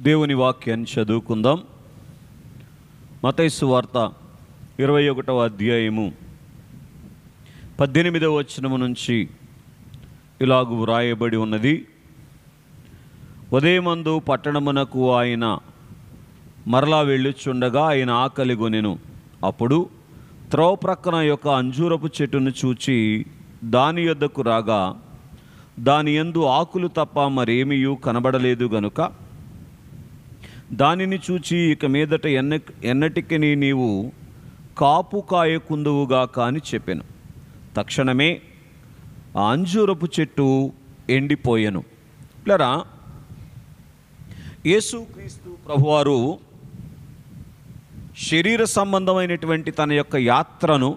దేవుని వాక్యాన్ని చదువుకుందాం. మత్తయి సువార్త 21వ అధ్యాయము 18వ వచనము నుంచి ఇలాగు వ్రాయబడి ఉన్నది. ఉదయమందు పట్టణమునకు ఆయన మరలా వెళ్ళుచుండగా ఆయన ఆకలి గొనెను. అప్పుడు త్రోవ ప్రక్కన యొక్క అంజూరపు చెట్టును చూచి దాని యొద్దకు రాగా దాని యందు ఆకులు తప్ప మరేమీయూ కనబడలేదు గనుక దానిని చూచి ఇక మీదట ఎన్నటికి నీవు కాపు కాయకుందువుగాక అని చెప్పాను. తక్షణమే ఆ అంజూరపు చెట్టు ఎండిపోయెను. పిల్లరా, యేసుక్రీస్తు ప్రభువారు శరీర సంబంధమైనటువంటి తన యొక్క యాత్రను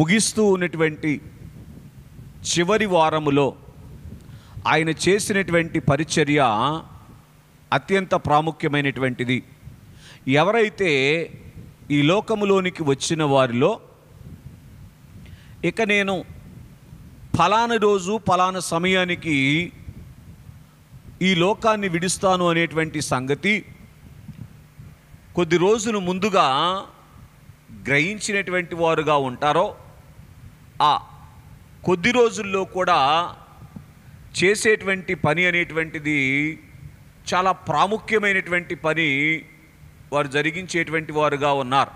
ముగిస్తూ ఉన్నటువంటి చివరి వారములో ఆయన చేసినటువంటి పరిచర్య అత్యంత ప్రాముఖ్యమైనటువంటిది. ఎవరైతే ఈ లోకములోనికి వచ్చిన వారిలో ఇక నేను ఫలానా రోజు ఫలానా సమయానికి ఈ లోకాన్ని విడుస్తాను అనేటువంటి సంగతి కొద్ది రోజులు ముందుగా గ్రహించినటువంటి వారుగా ఉంటారో, ఆ కొద్ది రోజుల్లో కూడా చేసేటువంటి పని అనేటువంటిది చాలా ప్రాముఖ్యమైనటువంటి పని వారు జరిగించేటువంటి వారుగా ఉన్నారు.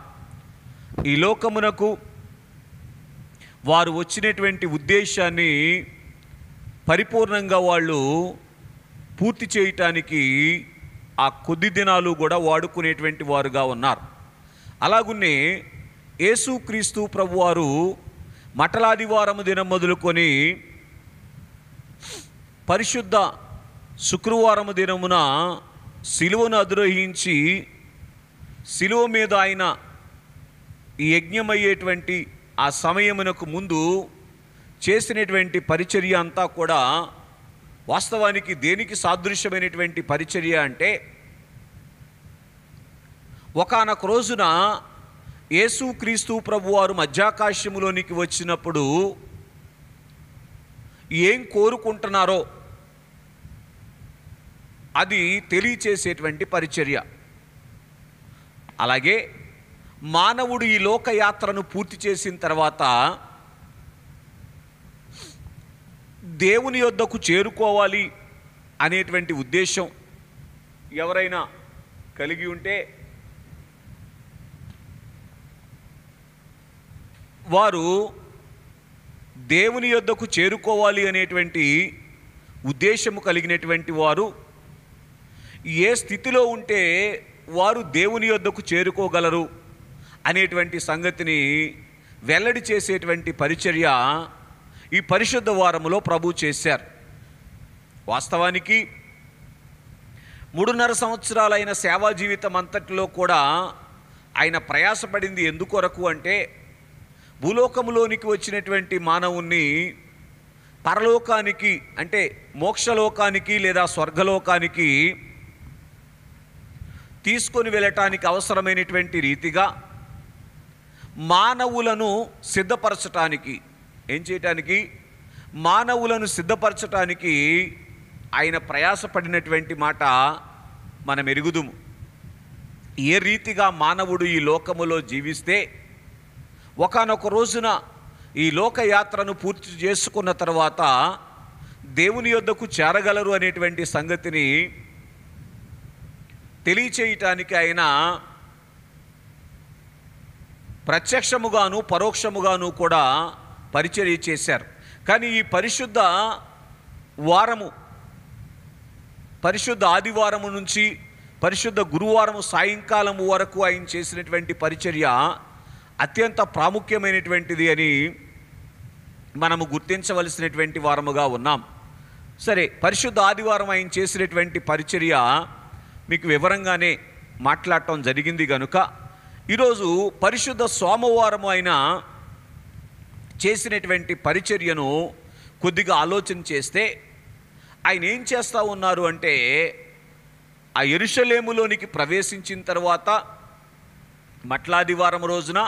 ఈ లోకమునకు వారు వచ్చినటువంటి ఉద్దేశాన్ని పరిపూర్ణంగా వాళ్ళు పూర్తి చేయటానికి ఆ కొద్ది దినాలు కూడా వాడుకునేటువంటి వారుగా ఉన్నారు. అలాగున్నే యేసుక్రీస్తు ప్రభువారు మటలాదివారము దినం మొదలుకొని పరిశుద్ధ శుక్రవారము దినమున సిలువను అధిరోహించి సిలువ మీద ఆయన ఈ యజ్ఞమయ్యేటువంటి ఆ సమయమునకు ముందు చేసినటువంటి పరిచర్య అంతా కూడా వాస్తవానికి దేనికి సాదృశ్యమైనటువంటి పరిచర్య అంటే, ఒకానొక రోజున యేసుక్రీస్తు ప్రభువారు మధ్యాకాశములోనికి వచ్చినప్పుడు ఏం కోరుకుంటున్నారో అది తెలియచేసేటువంటి పరిచర్య. అలాగే మానవుడు ఈ లోకయాత్రను పూర్తి చేసిన తర్వాత దేవుని యొద్దకు చేరుకోవాలి అనేటువంటి ఉద్దేశం ఎవరైనా కలిగి ఉంటే వారు దేవుని యొద్దకు చేరుకోవాలి అనేటువంటి ఉద్దేశము కలిగినటువంటి వారు ఏ స్థితిలో ఉంటే వారు దేవుని యొద్దకు చేరుకోగలరు అనేటువంటి సంగతిని వెల్లడి చేసేటువంటి పరిచర్య ఈ పరిశుద్ధ వారములో ప్రభు చేశారు. వాస్తవానికి 3.5 సంవత్సరాలైన సేవా జీవితం అంతటిలో కూడా ఆయన ప్రయాసపడింది ఎందుకొరకు అంటే, భూలోకములోనికి వచ్చినటువంటి మానవుణ్ణి పరలోకానికి అంటే మోక్షలోకానికి లేదా స్వర్గలోకానికి తీసుకొని వెళ్ళటానికి అవసరమైనటువంటి రీతిగా మానవులను సిద్ధపరచటానికి, ఏం చేయటానికి, మానవులను సిద్ధపరచటానికి ఆయన ప్రయాసపడినటువంటి మాట మనం ఎరుగుదుము. ఏ రీతిగా మానవుడు ఈ లోకములో జీవిస్తే ఒకానొక రోజున ఈ లోకయాత్రను పూర్తి చేసుకున్న తర్వాత దేవుని యొద్దకు చేరగలరు అనేటువంటి సంగతిని తెలియచేయటానికి ఆయన ప్రత్యక్షముగాను పరోక్షముగాను కూడా పరిచర్య చేశారు. కానీ ఈ పరిశుద్ధ వారము, పరిశుద్ధ ఆదివారము నుంచి పరిశుద్ధ గురువారము సాయంకాలము వరకు ఆయన చేసినటువంటి పరిచర్య అత్యంత ప్రాముఖ్యమైనటువంటిది అని మనము గుర్తించవలసినటువంటి వారముగా ఉన్నాం. సరే, పరిశుద్ధ ఆదివారం ఆయన చేసినటువంటి పరిచర్య మీకు వివరంగానే మాట్లాడటం జరిగింది కనుక ఈరోజు పరిశుద్ధ సోమవారం ఆయన చేసినటువంటి పరిచర్యను కొద్దిగా ఆలోచన చేస్తే ఆయన ఏం చేస్తూ ఉన్నారు అంటే, ఆ యెరూషలేములోనికి ప్రవేశించిన తర్వాత మట్లాదివారం రోజున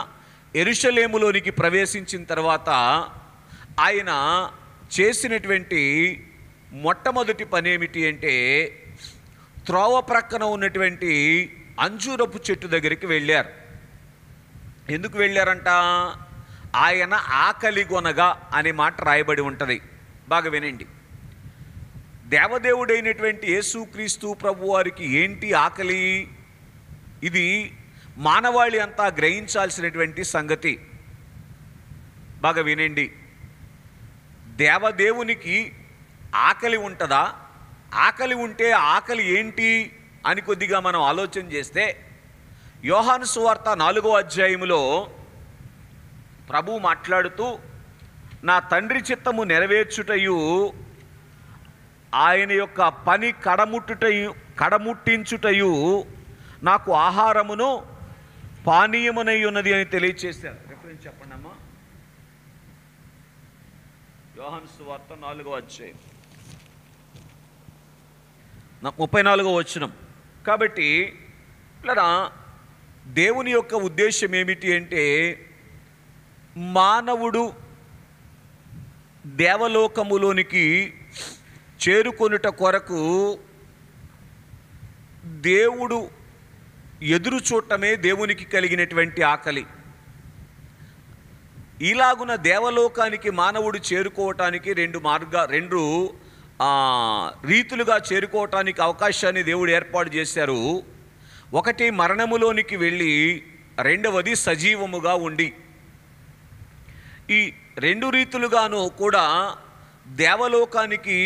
యెరూషలేములోనికి ప్రవేశించిన తర్వాత ఆయన చేసినటువంటి మొట్టమొదటి పని ఏమిటి అంటే త్రోవ ప్రక్కన ఉన్నటువంటి అంజూరపు చెట్టు దగ్గరికి వెళ్ళారు. ఎందుకు వెళ్ళారంట? ఆయన ఆకలిగొనగా అనే మాట రాయబడి ఉంటుంది. బాగా వినండి. దేవదేవుడైనటువంటి యేసుక్రీస్తు ప్రభు వారికి ఏంటి ఆకలి? ఇది మానవాళి అంతా గ్రహించాల్సినటువంటి సంగతి. బాగా వినండి. దేవదేవునికి ఆకలి ఉంటుందా? ఆకలి ఉంటే ఆకలి ఏంటి అని కొద్దిగా మనం ఆలోచన చేస్తే, యోహాను సువార్త 4వ అధ్యాయములో ప్రభు మాట్లాడుతూ, నా తండ్రి చిత్తము నెరవేర్చుటయు ఆయన యొక్క పని కడముట్టించుటయు నాకు ఆహారమును పానీయమునై ఉన్నది అని తెలియచేశారు. రిఫరెన్స్ చెప్పండి అమ్మా. యోహాను సువార్త 4వ అధ్యాయం 34వ వచనం. కాబట్టి ఇలా దేవుని యొక్క ఉద్దేశం ఏమిటి అంటే, మానవుడు దేవలోకములోనికి చేరుకొనుట కొరకు దేవుడు ఎదురు చూడటమే దేవునికి కలిగినటువంటి ఆకలి. ఇలాగున దేవలోకానికి మానవుడు చేరుకోవటానికి రెండు రీతులుగా చేరుకోవటానికి అవకాశాన్ని దేవుడు ఏర్పాటు చేశారు. ఒకటి మరణములోనికి వెళ్ళి, రెండవది సజీవముగా ఉండి. ఈ రెండు రీతులుగాను కూడా దేవలోకానికి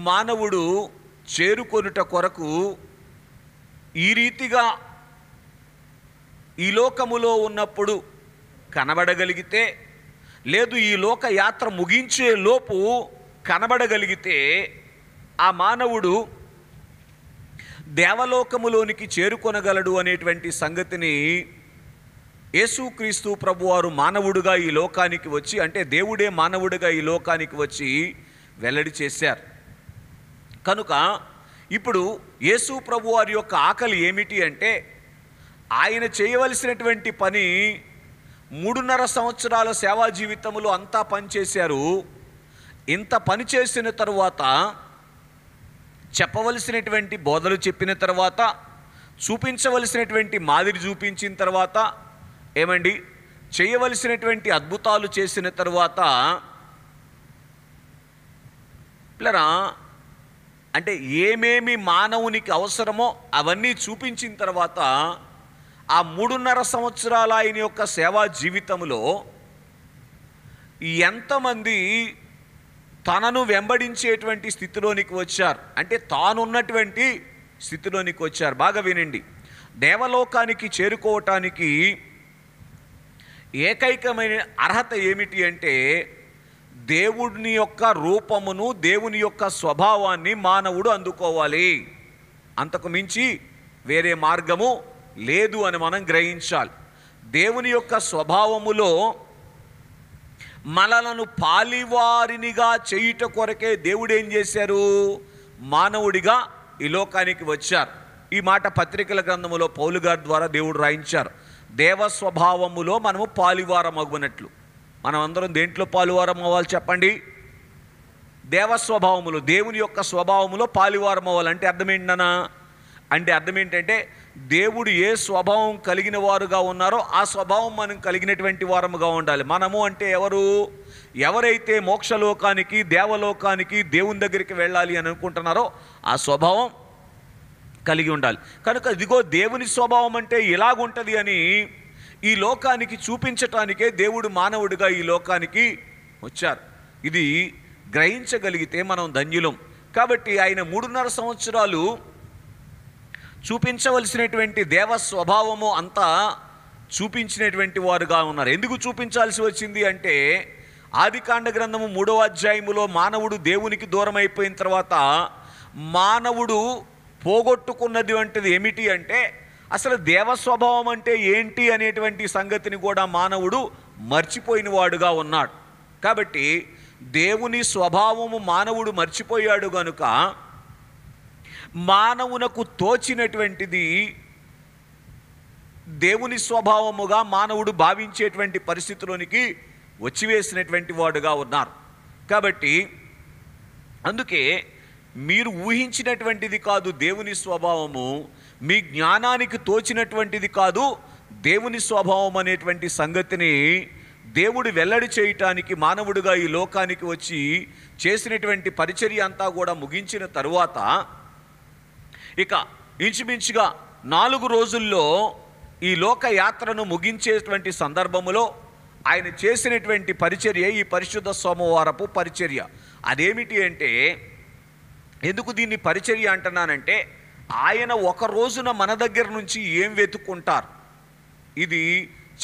మానవుడు చేరుకొనుట కొరకు ఈ రీతిగా ఈ లోకములో ఉన్నప్పుడు కనబడగలిగితే, లేదు ఈ లోక యాత్ర ముగించే లోపు కనబడగలిగితే, ఆ మానవుడు దేవలోకములోనికి చేరుకొనగలడు అనేటువంటి సంగతిని యేసుక్రీస్తు ప్రభువారు మానవుడుగా ఈ లోకానికి వచ్చి, అంటే దేవుడే మానవుడిగా ఈ లోకానికి వచ్చి వెల్లడి చేశారు. కనుక ఇప్పుడు యేసు ప్రభువారి యొక్క ఆకలి ఏమిటి అంటే, ఆయన చేయవలసినటువంటి పని 3.5 సంవత్సరాల సేవా జీవితంలో అంతా పనిచేశారు. ఇంత పని చేసిన తరువాత, చెప్పవలసినటువంటి బోధలు చెప్పిన తర్వాత, చూపించవలసినటువంటి మాదిరి చూపించిన తర్వాత, ఏమండి చేయవలసినటువంటి అద్భుతాలు చేసిన తరువాత, పిల్లరా అంటే ఏమేమి మానవునికి అవసరమో అవన్నీ చూపించిన తర్వాత, ఆ 3.5 సంవత్సరాల ఆయన యొక్క సేవా జీవితంలో ఎంతమంది తనను వెంబడించేటువంటి స్థితిలోనికి వచ్చారు, అంటే తానున్నటువంటి స్థితిలోనికి వచ్చారు. బాగా వినండి. దేవలోకానికి చేరుకోవటానికి ఏకైకమైన అర్హత ఏమిటి అంటే, దేవుని యొక్క రూపమును, దేవుని యొక్క స్వభావాన్ని మానవుడు అందుకోవాలి. అంతకు మించి వేరే మార్గము లేదు అని మనం గ్రహించాలి. దేవుని యొక్క స్వభావములో మనలను పాలివారినిగా చేయుట కొరకే దేవుడు ఏం చేశారు? మానవుడిగా ఈ లోకానికి వచ్చారు. ఈ మాట పత్రికల గ్రంథములో పౌలు గారి ద్వారా దేవుడు రాయించారు. దేవ స్వభావములో మనము పాలివారం అగునట్లు. మనం అందరం దేంట్లో పాలువారం అవ్వాలి చెప్పండి? దేవస్వభావములో, దేవుని యొక్క స్వభావములో పాలివారం అవ్వాలంటే అర్థం ఏంటన్నా? అంటే అర్థం ఏంటంటే, దేవుడు ఏ స్వభావం కలిగిన వారుగా ఉన్నారో ఆ స్వభావం మనం కలిగినటువంటి వారముగా ఉండాలి. మనము అంటే ఎవరైతే మోక్షలోకానికి, దేవలోకానికి, దేవుని దగ్గరికి వెళ్ళాలి అని అనుకుంటున్నారో ఆ స్వభావం కలిగి ఉండాలి. కనుక ఇదిగో దేవుని స్వభావం అంటే ఇలాగుంటుంది అని ఈ లోకానికి చూపించటానికే దేవుడు మానవుడిగా ఈ లోకానికి వచ్చారు. ఇది గ్రహించగలిగితే మనం ధన్యులం. కాబట్టి ఆయన 3.5 సంవత్సరాలు చూపించవలసినటువంటి దేవ స్వభావము అంతా చూపించినటువంటి వారుగా ఉన్నారు. ఎందుకు చూపించాల్సి వచ్చింది అంటే, ఆదికాండ గ్రంథము 3వ అధ్యాయములో మానవుడు దేవునికి దూరం అయిపోయిన తర్వాత మానవుడు పోగొట్టుకున్నది వంటిది ఏమిటి అంటే, అసలు దేవస్వభావం అంటే ఏంటి అనేటువంటి సంగతిని కూడా మానవుడు మర్చిపోయిన వాడుగా ఉన్నాడు. కాబట్టి దేవుని స్వభావము మానవుడు మర్చిపోయాడు గనుక మానవునకు తోచినటువంటిది దేవుని స్వభావముగా మానవుడు భావించేటువంటి పరిస్థితిలోనికి వచ్చివేసినటువంటి వాడుగా ఉన్నారు. కాబట్టి అందుకే మీరు ఊహించినటువంటిది కాదు దేవుని స్వభావము, మీ జ్ఞానానికి తోచినటువంటిది కాదు దేవుని స్వభావం అనేటువంటి సంగతిని దేవుడు వెల్లడి చేయటానికి మానవుడిగా ఈ లోకానికి వచ్చి చేసినటువంటి పరిచర్య అంతా కూడా ముగించిన తరువాత ఇక ఇంచుమించుగా 4 రోజుల్లో ఈ లోక యాత్రను ముగించేటువంటి సందర్భములో ఆయన చేసినటువంటి పరిచర్య ఈ పరిశుద్ధ సోమవారపు పరిచర్య. అదేమిటి అంటే, ఎందుకు దీన్ని పరిచర్య అంటున్నానంటే, ఆయన ఒక రోజున మన దగ్గర నుంచి ఏం వెతుక్కుంటారు ఇది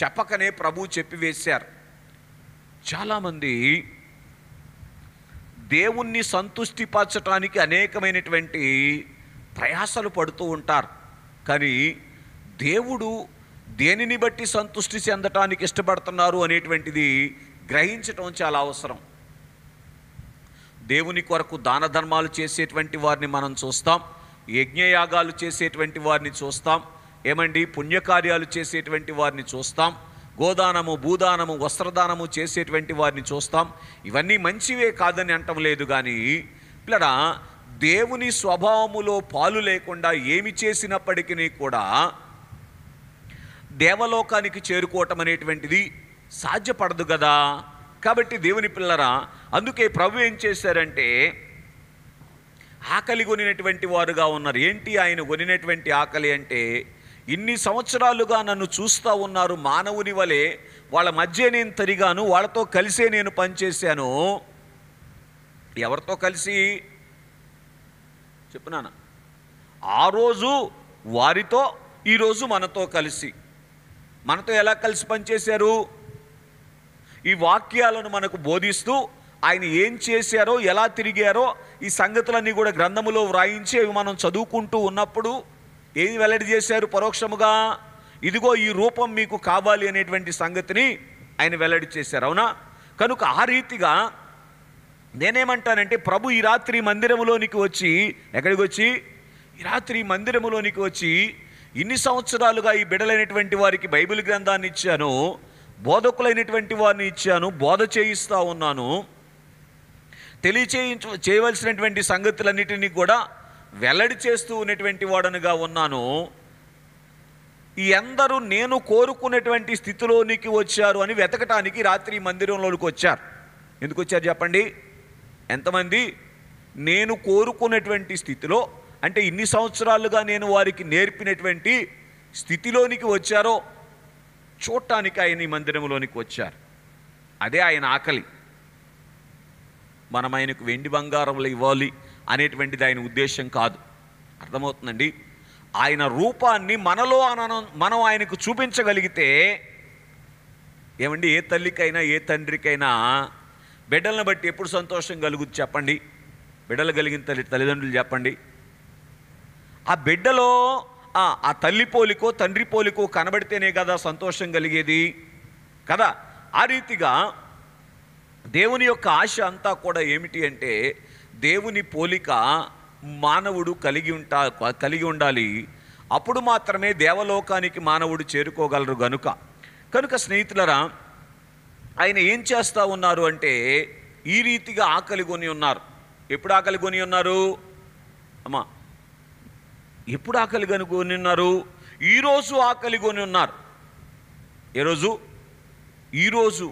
చెప్పకనే ప్రభు చెప్పివేశారు. చాలామంది దేవుణ్ణి సంతుష్టిపరచటానికి అనేకమైనటువంటి ప్రయాసలు పడుతూ ఉంటారు. కానీ దేవుడు దేనిని బట్టి సంతృష్టి చెందటానికి ఇష్టపడుతున్నారు అనేటువంటిది గ్రహించటం చాలా అవసరం. దేవుని కొరకు దాన ధర్మాలు చేసేటువంటి వారిని మనం చూస్తాం, యజ్ఞయాగాలు చేసేటువంటి వారిని చూస్తాం, పుణ్యకార్యాలు చేసేటువంటి వారిని చూస్తాం, గోదానము, భూదానము, వస్త్రదానము చేసేటువంటి వారిని చూస్తాం. ఇవన్నీ మంచివే కాదని అంటం లేదు. కానీ పిల్లరా, దేవుని స్వభావములో పాలు లేకుండా ఏమి చేసినప్పటికీ కూడా దేవలోకానికి చేరుకోవటం అనేటువంటిది సాధ్యపడదు కదా. కాబట్టి దేవుని పిల్లరా, అందుకే ప్రభు ఏం చేశారంటే, ఆకలి కొనినటువంటి వారుగా ఉన్నారు. ఏంటి ఆయన కొనినటువంటి ఆకలి అంటే, ఇన్ని సంవత్సరాలుగా నన్ను చూస్తూ ఉన్నారు మానవుని వలె, వాళ్ళ మధ్య నేను తిరిగాను, వాళ్ళతో కలిసే నేను పనిచేశాను. ఎవరితో కలిసి చెప్పునానా? ఆ రోజు వారితో, ఈరోజు మనతో కలిసి. మనతో ఎలా కలిసి పనిచేశారు? ఈ వాక్యాలను మనకు బోధిస్తూ ఆయన ఏం చేశారో, ఎలా తిరిగారో ఈ సంగతులన్నీ కూడా గ్రంథములో వ్రాయించి అవి మనం చదువుకుంటూ ఉన్నప్పుడు ఏది వెల్లడి చేశారు? పరోక్షముగా, ఇదిగో ఈ రూపం మీకు కావాలి అనేటువంటి సంగతిని ఆయన వెల్లడి చేశారు. అవునా? కనుక ఆ రీతిగా నేనేమంటానంటే, ప్రభు ఈ రాత్రి మందిరములోనికి వచ్చి, ఎక్కడికి వచ్చి? ఈ రాత్రి మందిరములోనికి వచ్చి, ఇన్ని సంవత్సరాలుగా ఈ బిడ్డలైనటువంటి వారికి బైబిల్ గ్రంథాన్ని ఇచ్చాను, బోధకులైనటువంటి వారిని ఇచ్చాను, బోధ చేయిస్తూ ఉన్నాను, చేయవలసినటువంటి సంగతులన్నిటినీ కూడా వెల్లడి చేస్తూ ఉన్నటువంటి వాడనుగా ఉన్నాను. ఈ అందరూ నేను కోరుకున్నటువంటి స్థితిలోనికి వచ్చారు అని వెతకటానికి రాత్రి మందిరంలోనికి వచ్చారు. ఎందుకు వచ్చారు చెప్పండి? ఎంతమంది నేను కోరుకున్నటువంటి స్థితిలో, అంటే ఇన్ని సంవత్సరాలుగా నేను వారికి నేర్పినటువంటి స్థితిలోనికి వచ్చారో చూడటానికి ఆయన ఈ మందిరంలోనికి వచ్చారు. అదే ఆయన ఆకలి. మనం ఆయనకు వెండి బంగారంలో ఇవ్వాలి అనేటువంటిది ఆయన ఉద్దేశం కాదు. అర్థమవుతుందండి? ఆయన రూపాన్ని మనలో మనం ఆయనకు చూపించగలిగితే, ఏ తల్లికైనా ఏ తండ్రికైనా బిడ్డలను బట్టి ఎప్పుడు సంతోషం కలుగుద్ది చెప్పండి? బిడ్డలు కలిగిన తల్లిదండ్రులు చెప్పండి. ఆ బిడ్డలో ఆ తల్లి పోలికో తండ్రి పోలికో కనబడితేనే కదా సంతోషం కలిగేది కదా. ఆ రీతిగా దేవుని యొక్క ఆశ అంతా కూడా ఏమిటి అంటే, దేవుని పోలిక మానవుడు కలిగి ఉండాలి. అప్పుడు మాత్రమే దేవలోకానికి మానవుడు చేరుకోగలరు. కనుక స్నేహితులరా, ఆయన ఏం చేస్తూ ఉన్నారు అంటే, ఈ రీతిగా ఆకలి కొని ఉన్నారు. ఎప్పుడు ఆకలి కొని ఉన్నారు అమ్మా? ఎప్పుడు ఆకలి కొని ఉన్నారు? ఈరోజు ఆకలి కొని ఉన్నారు. ఏ రోజు? ఈరోజు.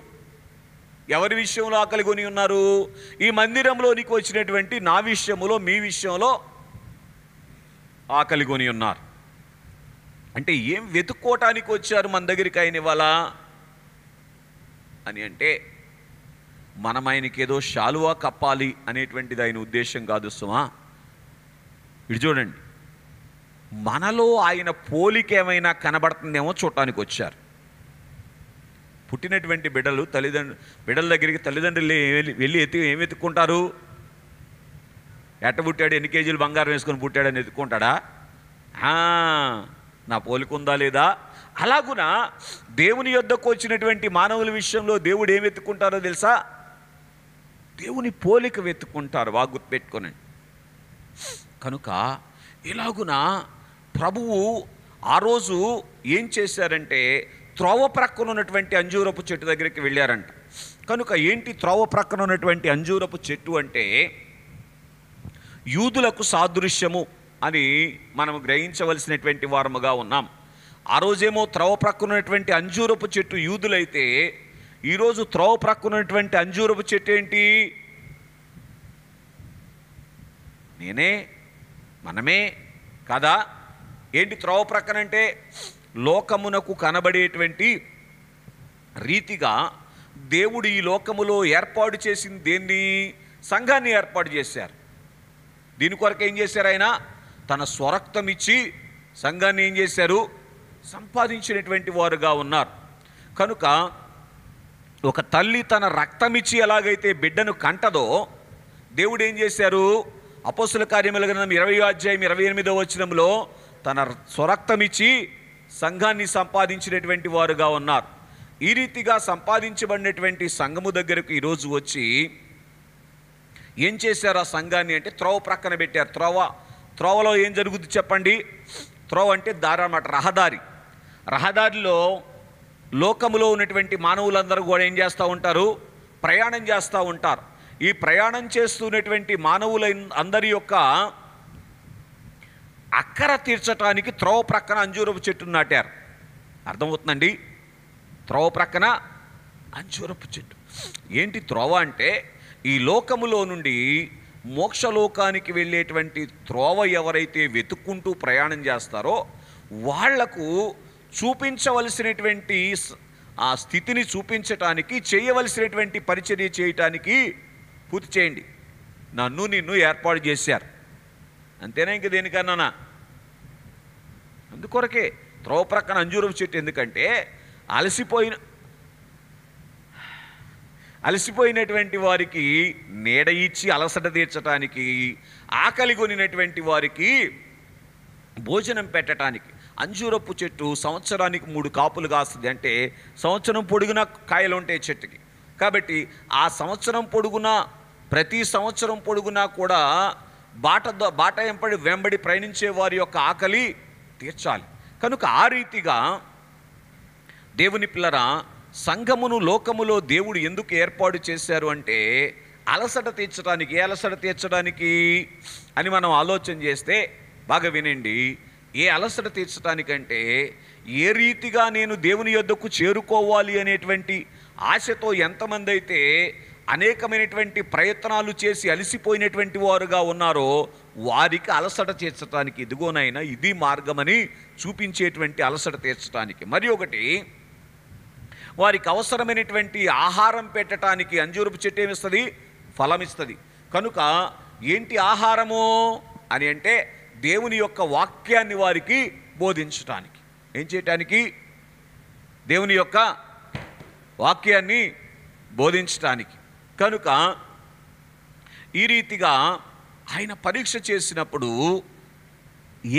ఎవరి విషయంలో ఆకలి కొని ఉన్నారు? ఈ మందిరంలోనికి వచ్చినటువంటి నా విషయంలో, మీ విషయంలో ఆకలి కొని ఉన్నారు. అంటే ఏం వెతుక్కోవటానికి వచ్చారు మన దగ్గరికి ఆయన ఇవాళ అని అంటే, మనం ఆయనకి ఏదో శాలువా కప్పాలి అనేటువంటిది ఆయన ఉద్దేశం కాదు సుమా. ఇటు చూడండి, మనలో ఆయన పోలిక ఏమైనా కనబడుతుందేమో చూడటానికి వచ్చారు. పుట్టినటువంటి బిడ్డల దగ్గరికి తల్లిదండ్రులు వెళ్ళి ఏం వెతుక్కుంటారు? ఎట్ట పుట్టాడు, ఎన్ని కేజీలు బంగారం వేసుకొని పుట్టాడని వెతుక్కుంటాడా? నా పోలిక ఉందా లేదా? అలాగున దేవుని యొద్దకు వచ్చినటువంటి మానవుల విషయంలో దేవుడు ఏం వెతుక్కుంటారో తెలుసా? దేవుని పోలిక వెతుక్కుంటారు. గుర్తుపెట్టుకోనండి. కనుక ఇలాగున ప్రభువు ఆ రోజు ఏం చేశారంటే, త్రోవ ప్రక్కన ఉన్నటువంటి అంజూరపు చెట్టు దగ్గరికి వెళ్ళారంట. కనుక ఏంటి త్రోవ ప్రక్కన ఉన్నటువంటి అంజూరపు చెట్టు అంటే, యూదులకు సాదృశ్యము అని మనం గ్రహించవలసినటువంటి వారముగా ఉన్నాం. ఆ రోజేమో త్రోవ ప్రక్కనటువంటి అంజూరపు చెట్టు యూదులైతే, ఈరోజు త్రోవ ప్రక్కనటువంటి అంజూరపు చెట్టు ఏంటి? నేనే, మనమే కదా. ఏంటి త్రోవ ప్రక్కనంటే? లోకమునకు కనబడేటువంటి రీతిగా దేవుడు ఈ లోకములో ఏర్పాటు చేసింది దేన్ని? సంఘాన్ని ఏర్పాటు చేశారు. దీని కొరకు ఏం చేశారు? ఆయన తన స్వరక్తం ఇచ్చి సంఘాన్ని ఏం చేశారు? సంపాదించినటువంటి వారుగా ఉన్నారు. కనుక ఒక తల్లి తన రక్తం ఇచ్చి ఎలాగైతే బిడ్డను కంటదో, దేవుడు ఏం చేశారు? అపోస్తుల కార్యముల గ్రంథం 20:28 తన స్వరక్తం ఇచ్చి సంఘాన్ని సంపాదించినటువంటి వారుగా ఉన్నారు. ఈ రీతిగా సంపాదించబడినటువంటి సంఘము దగ్గరకు ఈరోజు వచ్చి ఏం చేశారు? ఆ సంఘాన్ని అంటే త్రోవ ప్రక్కన పెట్టారు. త్రోవలో ఏం జరుగుద్ది చెప్పండి? త్రోవ అంటే దారి అన్నమాట, రహదారి. రహదారిలో లోకములో ఉన్నటువంటి మానవులందరూ కూడా ఏం చేస్తూ ఉంటారు? ప్రయాణం చేస్తూ ఉంటారు. ఈ ప్రయాణం చేస్తున్నటువంటి మానవుల అందరి యొక్క అక్కర తీర్చడానికి త్రోవ ప్రక్కన అంజూరపు చెట్టును నాటారు. అర్థమవుతుందండి? త్రోవ ప్రక్కన అంజూరపు చెట్టు. ఏంటి త్రోవ అంటే? ఈ లోకములో నుండి మోక్షలోకానికి వెళ్ళేటువంటి త్రోవ ఎవరైతే వెతుక్కుంటూ ప్రయాణం చేస్తారో వాళ్లకు చూపించవలసినటువంటి ఆ స్థితిని చూపించటానికి, చేయవలసినటువంటి పరిచర్య చేయటానికి పూర్తి చేయండి. నన్ను నిన్ను ఏర్పాటు చేశారు. అంతేనా? ఇంక దేనికన్నా? అందుకొరకే త్రోవ ప్రక్కన అంజూరపు చెట్టు. ఎందుకంటే అలసిపోయినటువంటి వారికి నీడ ఇచ్చి అలసట తీర్చడానికి, ఆకలి కొనినటువంటి వారికి భోజనం పెట్టడానికి. అంజూరపు చెట్టు సంవత్సరానికి 3 కాపులు కాస్తుంది. అంటే సంవత్సరం పొడుగున కాయలు ఉంటాయి చెట్టుకి. కాబట్టి ఆ సంవత్సరం పొడుగున, ప్రతి సంవత్సరం పొడుగునా కూడా బాట వెంబడి ప్రయాణించే వారి యొక్క ఆకలి తీర్చాలి. కనుక ఆ రీతిగా దేవుని పిల్లరా, సంఘమును లోకములో దేవుడు ఎందుకు ఏర్పాటు చేశారు అంటే అలసట తీర్చడానికి. ఏ అలసట తీర్చడానికి అని మనం ఆలోచన చేస్తే బాగా వినండి. ఏ అలసట తీర్చడానికంటే, ఏ రీతిగా నేను దేవుని యొద్దకు చేరుకోవాలి అనేటువంటి ఆశతో ఎంతమంది అయితే అనేకమైనటువంటి ప్రయత్నాలు చేసి అలసిపోయినటువంటి వారుగా ఉన్నారో వారికి అలసట తీర్చడానికి ఇదిగోనైనా ఇది మార్గమని చూపించేటువంటి అలసట తీర్చడానికి. మరి ఒకటి, వారికి అవసరమైనటువంటి ఆహారం పెట్టడానికి అంజూరపు చెట్టు ఏమిస్తుంది? ఫలం ఇస్తుంది. కనుక ఏంటి ఆహారము అని అంటే దేవుని యొక్క వాక్యాన్ని వారికి బోధించటానికి. ఏం చేయటానికి? దేవుని యొక్క వాక్యాన్ని బోధించటానికి. కనుక ఈ రీతిగా ఆయన పరీక్ష చేసినప్పుడు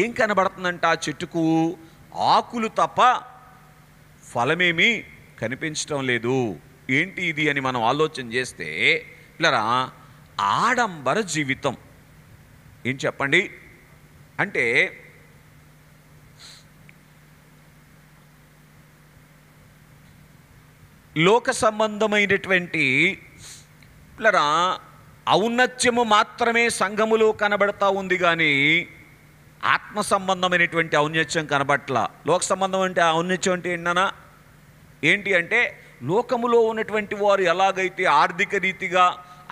ఏం కనబడుతుందంట? ఆ చెట్టుకు ఆకులు తప్ప ఫలమేమీ కనిపించటం లేదు. ఏంటి ఇది అని మనం ఆలోచన చేస్తే పిల్లరా, ఆడంబర జీవితం. ఏం చెప్పండి? అంటే లోక సంబంధమైనటువంటి పిల్లరా ఔన్నత్యము మాత్రమే సంఘములో కనబడతా ఉంది, కానీ ఆత్మ సంబంధమైనటువంటి ఔన్నత్యం కనబట్ల. లోక సంబంధం అంటే ఔన్నత్యం అంటే ఏంటి అంటే లోకములో ఉన్నటువంటి వారు ఎలాగైతే ఆర్థిక రీతిగా,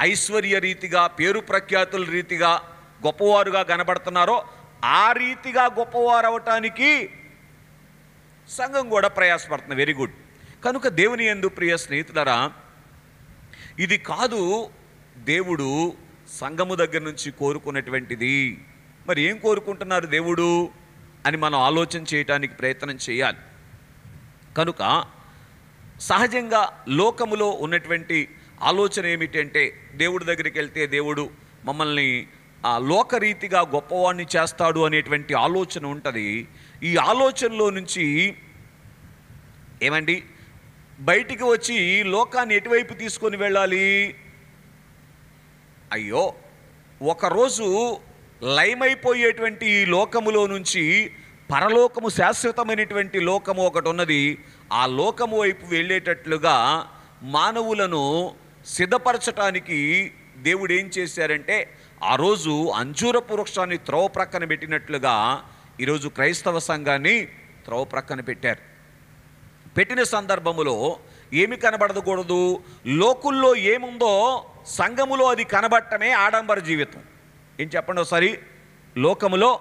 ఐశ్వర్య రీతిగా, పేరు ప్రఖ్యాతుల రీతిగా గొప్పవారుగా కనబడుతున్నారో ఆ రీతిగా గొప్పవారు అవటానికి సంఘం కూడా ప్రయాసపడుతుంది. Very good. కనుక దేవుని యందు ప్రియ స్నేహితులరా, ఇది కాదు దేవుడు సంఘము దగ్గర నుంచి కోరుకున్నటువంటిది. మరి ఏం కోరుకుంటున్నారు దేవుడు అని మనం ఆలోచన చేయటానికి ప్రయత్నం చేయాలి. కనుక సహజంగా లోకములో ఉన్నటువంటి ఆలోచన ఏమిటంటే, దేవుడి దగ్గరికి వెళ్తే దేవుడు మమ్మల్ని లోకరీతిగా గొప్పవాడిని చేస్తాడు అనేటువంటి ఆలోచన ఉంటుంది. ఈ ఆలోచనలో నుంచి ఏమండి బయటికి వచ్చి లోకాన్ని ఎటువైపు తీసుకొని వెళ్ళాలి? అయ్యో, ఒకరోజు లయమైపోయేటువంటి ఈ లోకములో నుంచి పరలోకము, శాశ్వతమైనటువంటి లోకము ఒకటి ఉన్నది. ఆ లోకము వైపు వెళ్ళేటట్లుగా మానవులను సిద్ధపరచటానికి దేవుడు ఏం చేశారంటే ఆ రోజు అంజూరపు వృక్షాన్ని త్రోవ ప్రక్కన పెట్టినట్లుగా ఈరోజు క్రైస్తవ సంఘాన్ని త్రోవ ప్రక్కన పెట్టారు. పెట్టిన సందర్భములో ఏమి కనబడకూడదు, లోకుల్లో ఏముందో సంఘములో అది కనబడటమే ఆడంబర జీవితం. ఏం చెప్పండి ఒకసారి, లోకములో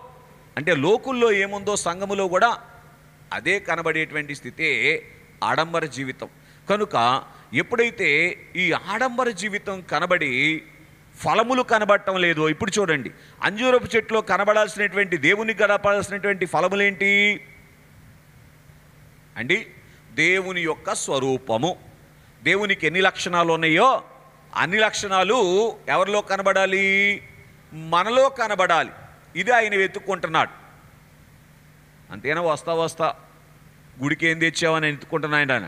అంటే లోకుల్లో ఏముందో సంఘములో కూడా అదే కనబడేటువంటి స్థితే ఆడంబర జీవితం. కనుక ఎప్పుడైతే ఈ ఆడంబర జీవితం కనబడి ఫలములు కనబడటం లేదో, ఇప్పుడు చూడండి, అంజూరపు చెట్లో కనబడాల్సినటువంటి దేవునికి కనబడాల్సినటువంటి ఫలములేంటి అండి? దేవుని యొక్క స్వరూపము. దేవునికి ఎన్ని లక్షణాలు ఉన్నాయో అన్ని లక్షణాలు ఎవరిలో కనబడాలి? మనలో కనబడాలి. ఇది ఆయన వెతుక్కుంటున్నాడు. అంతేనా? వస్తా గుడికి ఏం తెచ్చావని ఎత్తుకుంటున్నాడు ఆయన.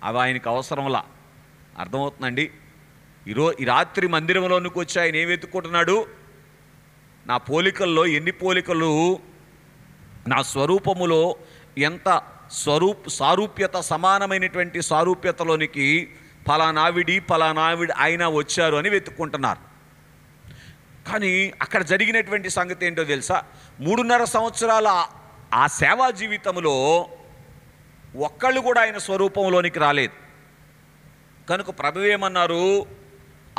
అవి ఆయనకు అవసరంలా. అర్థమవుతుందండి? ఈ రాత్రి మందిరంలోనికి వచ్చి ఆయన ఏం వెతుక్కుంటున్నాడు? నా పోలికల్లో ఎన్ని పోలికలు, నా స్వరూపములో ఎంత సారూప్యత, సమానమైనటువంటి సారూప్యతలోనికి ఫలానావిడి ఆయన వచ్చారు అని వెతుక్కుంటున్నారు. కానీ అక్కడ జరిగినటువంటి సంగతి ఏంటో తెలుసా? 3.5 సంవత్సరాల ఆ సేవా జీవితంలో ఒక్కళ్ళు కూడా ఆయన స్వరూపంలోనికి రాలేదు. కనుక ప్రభువు ఏమన్నారు?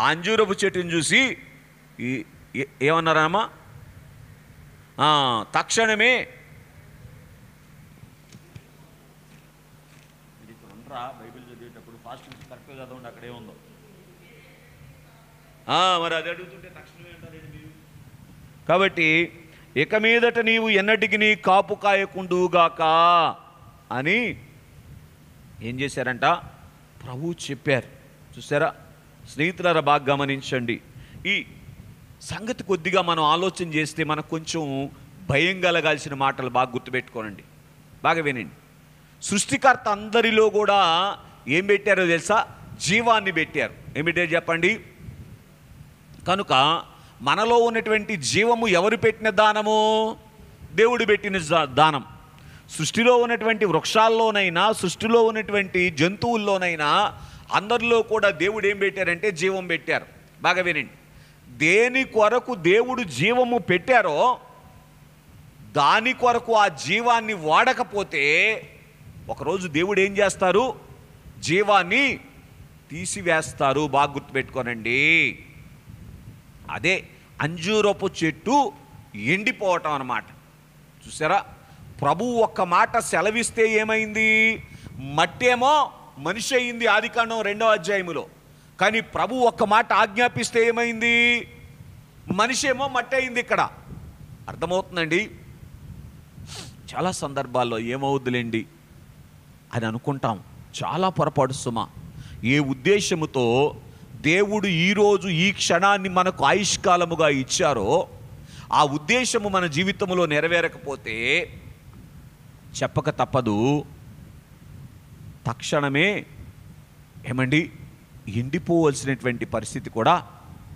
అంజూరపు చెట్టుని చూసి ఏమన్నారమ్మా? తక్షణమే బైబిల్ చదివేటప్పుడు ఫాస్ట్ కరెక్ట్గా చదవండి, అక్కడే ఉందో. మరి అది అడుగుతుంటే తక్షణమే అంటారండి మీరు. కాబట్టి ఇక మీదట నీవు ఎన్నటికి నీ కాపు కాయకుండుగాక అని ఏం చేశారంట? ప్రభువు చెప్పారు. చూసారా స్నేహితులారా, బాగా గమనించండి. ఈ సంగతి కొద్దిగా మనం ఆలోచన చేస్తే మనకు కొంచెం భయం కలగాల్సిన మాటలు బాగా గుర్తుపెట్టుకోనండి, బాగా వినండి. సృష్టికర్త అందరిలో కూడా ఏం పెట్టారో తెలుసా? జీవాన్ని పెట్టారు. ఏం పెట్టారు చెప్పండి? కనుక మనలో ఉన్నటువంటి జీవము ఎవరు పెట్టిన దానము? దేవుడు పెట్టిన దానం. సృష్టిలో ఉన్నటువంటి వృక్షాల్లోనైనా, సృష్టిలో ఉన్నటువంటి జంతువుల్లోనైనా అందరిలో కూడా దేవుడు ఏం పెట్టారంటే జీవం పెట్టారు. బాగా వినండి. దేని కొరకు దేవుడు జీవము పెట్టారో దాని కొరకు ఆ జీవాన్ని వాడకపోతే ఒకరోజు దేవుడు ఏం చేస్తారు? జీవాన్ని తీసివేస్తారు. బాగా గుర్తుపెట్టుకోనండి. అదే అంజూరపు చెట్టు ఎండిపోవటం అన్నమాట. చూసారా, ప్రభువు ఒక్క మాట సెలవిస్తే ఏమైంది? మట్టేమో మనిషి అయింది ఆదికాండం 2వ అధ్యాయములో. కానీ ప్రభు ఒక్క మాట ఆజ్ఞాపిస్తే ఏమైంది? మనిషి ఏమో మట్టి అయింది. ఇక్కడ అర్థమవుతుందండి. చాలా సందర్భాల్లో ఏమవుద్దులేండి అని అనుకుంటాం. చాలా పొరపాటు సుమా. ఏ ఉద్దేశముతో దేవుడు ఈరోజు ఈ క్షణాన్ని మనకు ఆయుష్కాలముగా ఇచ్చారో ఆ ఉద్దేశము మన జీవితంలో నెరవేరకపోతే చెప్పక తప్పదు, తక్షణమే ఏమండి ఎండిపోవలసినటువంటి పరిస్థితి కూడా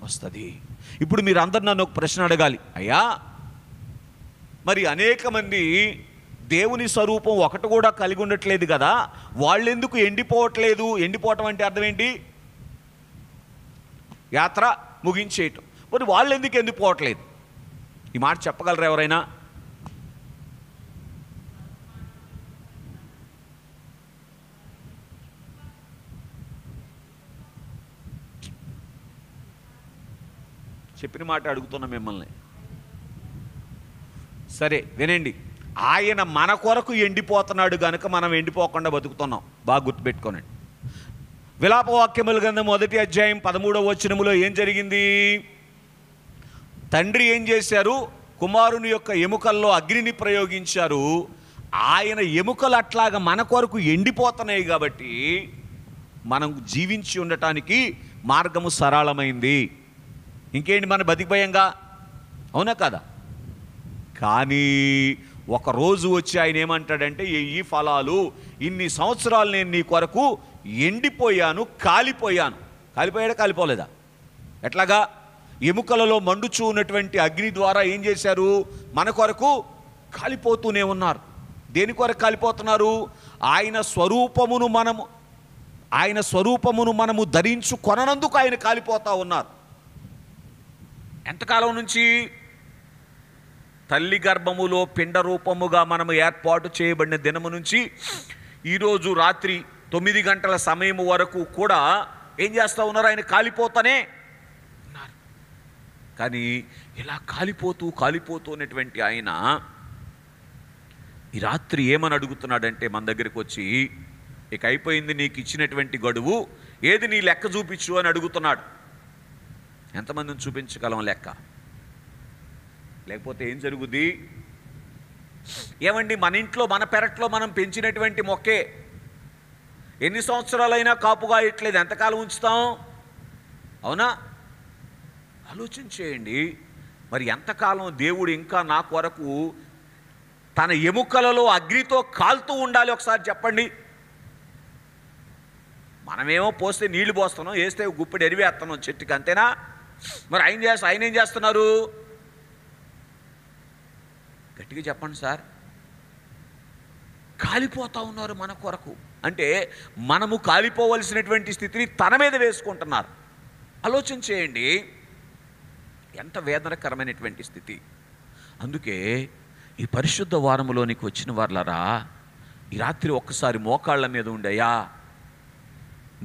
వస్తుంది. ఇప్పుడు మీరు అందరు నన్ను ఒక ప్రశ్న అడగాలి, అయ్యా మరి అనేక మంది దేవుని స్వరూపం ఒకటి కూడా కలిగి ఉండట్లేదు కదా, వాళ్ళు ఎందుకు ఎండిపోవట్లేదు? ఎండిపోవటం అంటే అర్థం ఏంటి? యాత్ర ముగించేయటం. మరి వాళ్ళు ఎందుకు ఎండిపోవట్లేదు? ఈ మాట చెప్పగలరా ఎవరైనా? చెప్పిన మాట అడుగుతున్నా మిమ్మల్ని. సరే వినండి, ఆయన మన కొరకు ఎండిపోతున్నాడు కనుక మనం ఎండిపోకుండా బతుకుతున్నాం. బాగా గుర్తుపెట్టుకోనండి. విలాపవాక్యముల గ్రంథం 1వ అధ్యాయం 13వ వచనములో ఏం జరిగింది? తండ్రి ఏం చేశారు? కుమారుని యొక్క ఎముకల్లో అగ్నిని ప్రయోగించారు. ఆయన ఎముకలు అట్లాగా మన కొరకు ఎండిపోతున్నాయి కాబట్టి మనం జీవించి ఉండటానికి మార్గము సరళమైంది. ఇంకేంటి మన బతికిపోయంగా, అవునా కదా? కానీ ఒకరోజు వచ్చి ఆయన ఏమంటాడంటే, ఈ ఫలాలు ఇన్ని సంవత్సరాలు నేను నీ కొరకు ఎండిపోయాను, కాలిపోయాను. కాలిపోయాడా? కాలిపోలేదా? ఎట్లాగా? ఎముకలలో మండుచూ ఉన్నటువంటి అగ్ని ద్వారా ఏం చేశారు? మన కొరకు కాలిపోతూనే ఉన్నారు. దేని కొరకు కాలిపోతున్నారు? ఆయన స్వరూపమును మనము ధరించు కొనందుకు ఆయన కాలిపోతూ ఉన్నారు. ఎంతకాలం నుంచి? తల్లి గర్భములో పిండ రూపముగా మనము ఏర్పాటు చేయబడిన దినము నుంచి ఈరోజు రాత్రి 9 గంటల సమయం వరకు కూడా ఏం చేస్తూ ఉన్నారు? ఆయన కాలిపోతానే ఉన్నారు. కానీ ఇలా కాలిపోతూ ఉన్నటువంటి ఆయన ఈ రాత్రి ఏమని అడుగుతున్నాడంటే మన దగ్గరికి వచ్చి, ఇక అయిపోయింది నీకు ఇచ్చినటువంటి గడువు, ఏది నీ లెక్క చూపించు అని అడుగుతున్నాడు. ఎంతమందిని చూపించగలం లెక్క? లేకపోతే ఏం జరుగుద్ది? ఏమండి, మన ఇంట్లో మన పెరట్లో మనం పెంచినటువంటి మొక్కే ఎన్ని సంవత్సరాలైనా కాపుగా ఇట్లేదు, ఎంతకాలం ఉంచుతాం? అవునా? ఆలోచన చేయండి. మరి ఎంతకాలం దేవుడు ఇంకా నా కొరకు తన ఎముకలలో అగ్నితో కాలుతూ ఉండాలి? ఒకసారి చెప్పండి. మనమేమో పోస్తే నీళ్లు పోస్తున్నాం, వేస్తే గుప్పెడు ఎరివేస్తున్నాం చెట్టుకి, అంతేనా? మరి ఆయన ఏం చేస్తున్నారు? గట్టిగా చెప్పండి సార్. కాలిపోతూ ఉన్నారు మన కొరకు. అంటే మనము కాలిపోవలసినటువంటి స్థితిని తన మీద వేసుకుంటున్నారు. ఆలోచన చేయండి, ఎంత వేదనకరమైనటువంటి స్థితి. అందుకే ఈ పరిశుద్ధ వారములోనికి వచ్చిన వార్లరా, ఈ రాత్రి ఒక్కసారి మోకాళ్ళ మీద ఉండయా,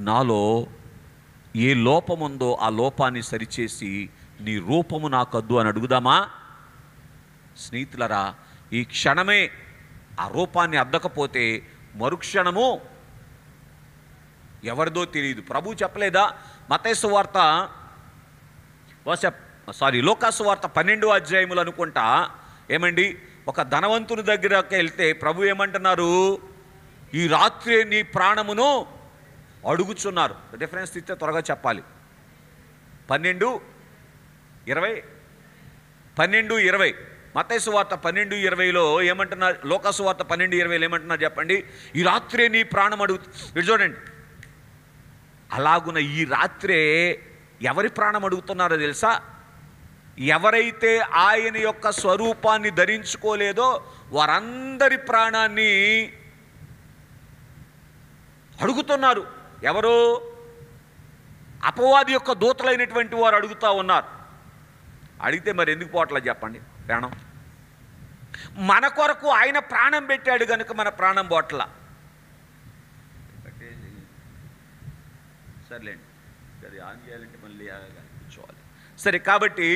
నాలో ఏ లోపముందో ఆ లోపాన్ని సరిచేసి నీ రూపము నాకొద్దు అని అడుగుదామా? స్నేహితులరా, ఈ క్షణమే ఆ రూపాన్ని అద్దకపోతే మరుక్షణము ఎవరిదో తెలియదు. ప్రభు చెప్పలేదా? మత్తయి వార్త లోకాసు వార్త 12వ అధ్యాయములు అనుకుంటా, ఏమండి, ఒక ధనవంతుని దగ్గరకు వెళ్తే ప్రభు ఏమంటున్నారు? ఈ రాత్రి నీ ప్రాణమును అడుగుచున్నారు. డిఫరెన్స్ ఇస్తే త్వరగా చెప్పాలి. 12:20 మత్తయి వార్త 12:20లో ఏమంటున్నారు? లోకాసు వార్త 12:20లో ఏమంటున్నారు చెప్పండి? ఈ రాత్రే నీ ప్రాణం అడుగు. చూడండి, అలాగున ఈ రాత్రే ఎవరి ప్రాణం అడుగుతున్నారో తెలుసా? ఎవరైతే ఆయన యొక్క స్వరూపాన్ని ధరించుకోలేదో వారందరి ప్రాణాన్ని అడుగుతున్నారు. ఎవరు? అపవాది యొక్క దూతలైనటువంటి వారు అడుగుతూ ఉన్నారు. అడిగితే మరి ఎందుకు పోవట్లా చెప్పండి ప్రాణం? మన కొరకు ఆయన ప్రాణం పెట్టాడు కనుక మన ప్రాణం పోట్ల. సర్లేండి, అది ఆన్ చేయాలంటే మళ్ళీ కూర్చోవాలి. సరే, కాబట్టి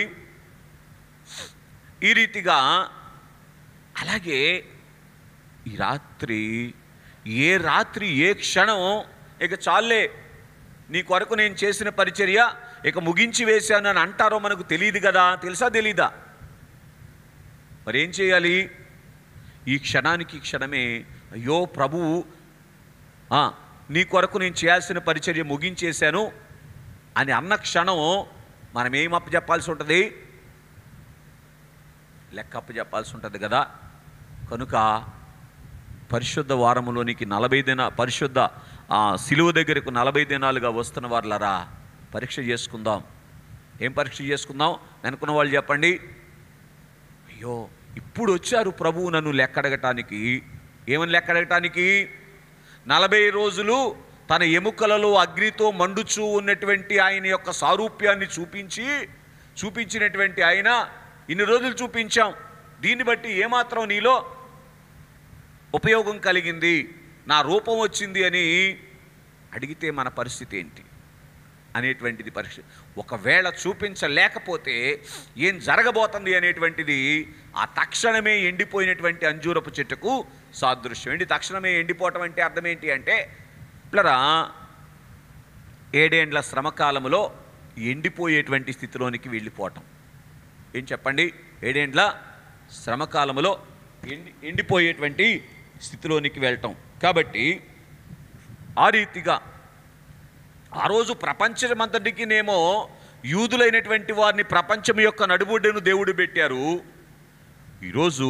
ఈ రీతిగా అలాగే ఈ రాత్రి ఏ క్షణం ఇక చాలే, నీ కొరకు నేను చేసిన పరిచర్య ఇక ముగించి వేశాను అని అంటారో మనకు తెలియదు కదా. తెలుసా? తెలీదా? మరి ఏం చేయాలి? ఈ క్షణానికి క్షణమే అయ్యో ప్రభువు, నీ కొరకు నేను చేయాల్సిన పరిచర్య ముగించేశాను అని అన్న క్షణం మనం ఏం అప్పచెప్పాల్సి ఉంటుంది? లెక్క అప్పచెప్పాల్సి ఉంటుంది కదా. కనుక పరిశుద్ధ వారములోనికి 40 పరిశుద్ధ సిలువ దగ్గరకు 40 దినాలుగా వస్తున్న వారులరా, పరీక్ష చేసుకుందాం. ఏం పరీక్ష చేసుకుందాం? అనుకున్న వాళ్ళు చెప్పండి. అయ్యో, ఇప్పుడు వచ్చారు ప్రభువు నన్ను లెక్కడగటానికి. ఏమని లెక్కడగటానికి? 40 రోజులు తన ఎముకలలో అగ్నితో మండుచూ ఉన్నటువంటి ఆయన యొక్క సారూప్యాన్ని చూపించినటువంటి ఆయన, ఇన్ని రోజులు చూపించాం, దీన్ని బట్టి ఏమాత్రం నీలో ఉపయోగం కలిగింది, నా రూపం వచ్చింది అని అడిగితే మన పరిస్థితి ఏంటి అనేటువంటిది పరీక్ష. ఒకవేళ చూపించలేకపోతే ఏం జరగబోతుంది అనేటువంటిది ఆ తక్షణమే ఎండిపోయినటువంటి అంజూరపు చెట్టుకు సాదృశ్యం. తక్షణమే ఎండిపోవటం అంటే అర్థం ఏంటి అంటే, పిల్లరా, 7 ఏండ్ల శ్రమకాలములో ఎండిపోయేటువంటి స్థితిలోనికి వెళ్ళిపోవటం. ఏం చెప్పండి? 7 ఏండ్ల శ్రమకాలములో ఎండిపోయేటువంటి స్థితిలోనికి వెళ్ళటం. కాబట్టి ఆ రీతిగా ఆ రోజు ప్రపంచమంతటికినేమో యూదులైనటువంటి వారిని ప్రపంచం యొక్క నడుబొడ్డును దేవుడు పెట్టారు. ఈరోజు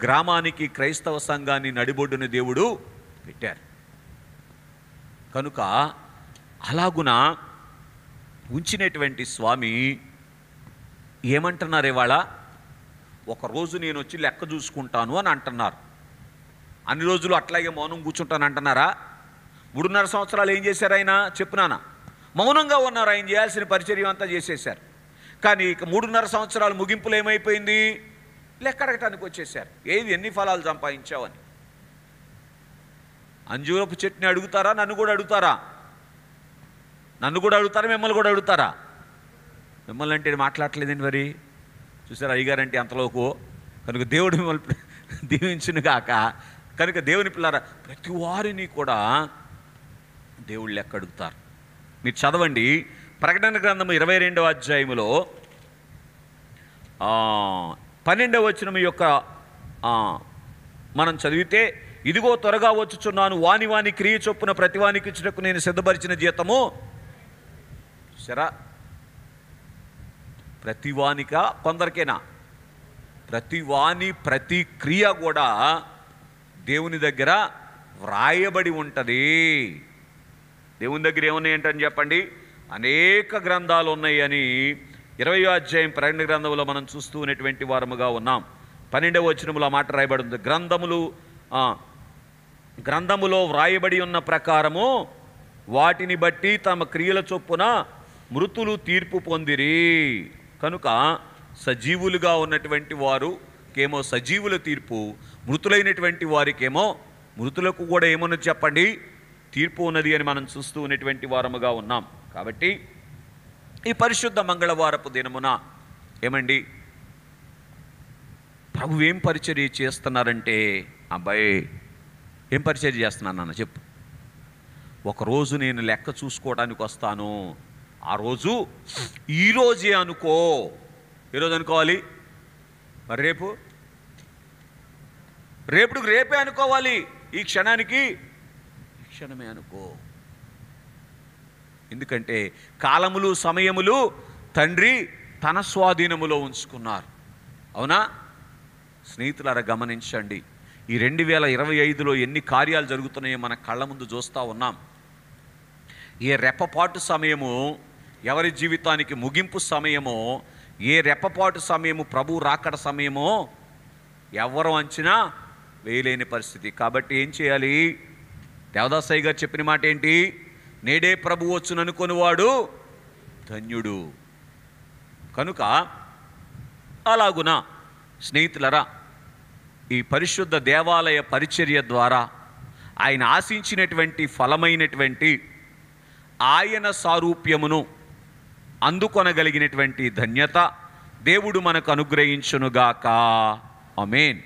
గ్రామానికి క్రైస్తవ సంఘాన్ని నడిబొడ్డును దేవుడు పెట్టారు. కనుక అలాగున ఉంచినటువంటి స్వామి ఏమంటున్నారు? ఇవాళ ఒకరోజు నేను వచ్చి లెక్క చూసుకుంటాను అని అంటున్నారు. అన్ని రోజులు అట్లాగే మౌనం కూర్చుంటాను అంటున్నారా? 3.5 సంవత్సరాలు ఏం చేశారు ఆయన? చెప్పునానా? మౌనంగా ఉన్నారు. ఆయన చేయాల్సిన పరిచర్య అంతా చేసేశారు. కానీ ఇక 3.5 సంవత్సరాలు ముగింపులు ఏమైపోయింది? లెక్కడగటానికి వచ్చేసారు. ఏది ఎన్ని ఫలాలు సంపాదించావని. అంజూరపు చెట్టుని అడుగుతారా? నన్ను కూడా అడుగుతారా? మిమ్మల్ని కూడా అడుగుతారా? మిమ్మల్ని అంటే మాట్లాడలేదండి. మరి చూసారు అయ్యగారంటే అంతలోకు. కనుక దేవుడు మిమ్మల్ని దీవించును గాక. కనుక దేవుని పిల్లారా, ప్రతి వారిని కూడా దేవుళ్ళు లెక్క అడుగుతారు. మీరు చదవండి ప్రకటన గ్రంథము 22వ అధ్యాయములో 12వ వచనం యొక్క మనం చదివితే, ఇదిగో త్వరగా వచ్చుచున్నాను, వాని క్రియ చొప్పున ప్రతివానికి ఇచ్చుటకు నేను సిద్ధపరిచిన జీతము. సరే, ప్రతివానికా కొందరికేనా? ప్రతివాని ప్రతి క్రియ కూడా దేవుని దగ్గర వ్రాయబడి ఉంటుంది. దేవుని దగ్గర ఏమున్నాయంటని చెప్పండి? అనేక గ్రంథాలు ఉన్నాయి అని 20వ అధ్యాయం ప్రకటన గ్రంథంలో మనం చూస్తూ ఉన్నటువంటి వారముగా ఉన్నాం. 12వ వచనములో మాట రాయబడింది, గ్రంథములో వ్రాయబడి ఉన్న ప్రకారము వాటిని బట్టి తమ క్రియల చొప్పున మృతులు తీర్పు పొందిరి. కనుక సజీవులుగా ఉన్నటువంటి వారుకేమో సజీవుల తీర్పు, మృతులైనటువంటి వారికేమో మృతులకు కూడా ఏమన్నది చెప్పండి? తీర్పు ఉన్నది అని మనం చూస్తూ ఉన్నటువంటి వారముగా ఉన్నాం. కాబట్టి ఈ పరిశుద్ధ మంగళవారపు దినమున ఏమండి ప్రభు ఏం పరిచర్య చేస్తున్నారంటే, అబ్బాయి ఏం పరిచర్య చేస్తున్నాను చెప్పు. ఒకరోజు నేను లెక్క చూసుకోవడానికి వస్తాను. ఆ రోజు ఈరోజే అనుకో. ఈరోజు అనుకోవాలి, మరి రేపుడికి రేపే అనుకోవాలి. ఈ క్షణానికి ఈ క్షణమే అనుకో. ఎందుకంటే కాలములు సమయములు తండ్రి తన స్వాధీనములో ఉంచుకున్నారు. అవునా స్నేహితులారా, గమనించండి. ఈ 2025లో ఎన్ని కార్యాలు జరుగుతున్నాయో మన కళ్ళ ముందు చూస్తూ ఉన్నాం. ఏ రెప్పపాటు సమయము ఎవరి జీవితానికి ముగింపు సమయమో, ఏ రెప్పపాటు సమయము ప్రభు రాకడ సమయమో ఎవరు అంచనా వేయలేని పరిస్థితి. కాబట్టి ఏం చేయాలి? దేవదాసయ్య గారు చెప్పిన మాట ఏంటి? నేడే ప్రభు వచ్చుననుకొనివాడు ధన్యుడు. కనుక అలాగున స్నేహితులరా, ఈ పరిశుద్ధ దేవాలయ పరిచర్య ద్వారా ఆయన ఆశించినటువంటి ఫలమైనటువంటి ఆయన సారూప్యమును అందుకొనగలిగినటువంటి ధన్యత దేవుడు మనకు అనుగ్రహించునుగాక. ఆమేన్.